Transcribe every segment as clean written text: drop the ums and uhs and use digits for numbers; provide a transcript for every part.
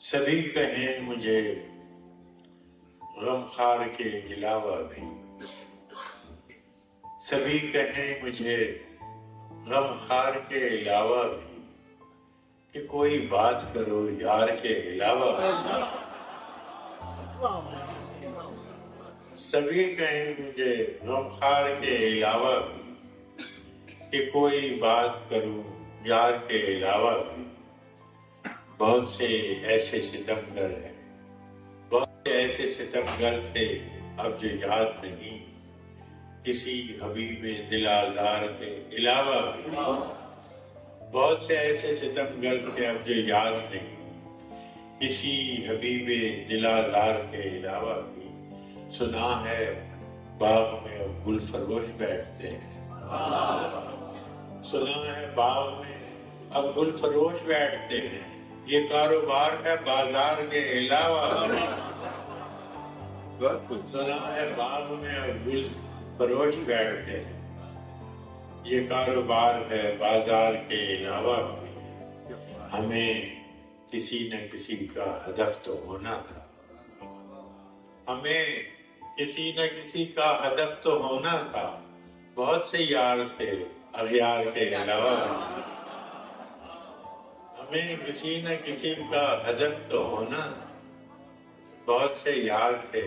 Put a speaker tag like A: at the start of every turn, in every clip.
A: سبھی کہیں مجھے غم خار کے علاوہ بھی، سبھی کہیں مجھے غم خار کے علاوہ بھی، کہ کوئی بات کرو یار کے علاوہ بھی۔ سبھی کہیں مجھے غم خار کے علاوہ بھی، کہ کوئی بات کروں یار کے علاوہ بھی۔ بہت سے ایسے ستمگر ہیں، بہت سے ایسے ستمگر تھے اب جو یاد نہیں، کسی حبیب دل آزار کے علاوہ بھی۔ بہت سے ایسے ستمگر تھے اب جو یاد نہیں، کسی حبیب دل آزار کے علاوہ بھی۔ سنا ہے باغ میں اب گل فروش بیٹھتے ہیں، سنا ہے باغ میں اب گل فروش بیٹھتے ہیں، یہ کاروبار ہے بازار کے علاوہ بھی۔ سنا ہے باغ میں اب گل فروش بیٹھتے ہیں، یہ کاروبار ہے بازار کے علاوہ بھی۔ ہمیں کسی نہ کسی کا ہدف تو ہونا تھا، ہمیں کسی نہ کسی کا ہدف تو ہونا تھا، بہت سے یار تھے اغیار کے علاوہ بھی۔ ہمیں کسی نہ کسی کا ہدف تو ہونا تھا، بہت سے یار تھے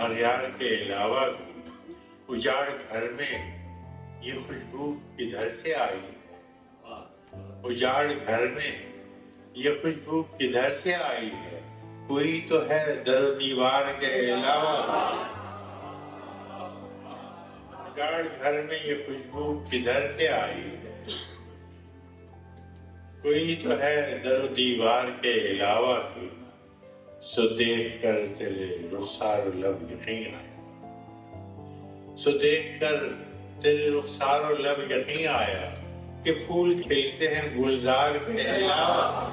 A: اغیار کے علاوہ بھی۔ اجاڑ گھر میں یہ خوشبو کدھر سے آئی ہے، اجاڑ گھر میں یہ خوشبو کدھر سے آئی ہے، کوئی تو ہے در و دیوار کے علاوہ بھی۔ اجاڑ گھر میں یہ خوشبو کدھر سے آئی ہے، کوئی تو ہے در و دیوار کے علاوہ بھی۔ سو دیکھ کر تیرے رخسار و لب یقین آیا، سو دیکھ کر تیرے رخسار و لب یقین آیا، کہ پھول کھلتے ہیں گلزار کے علاوہ۔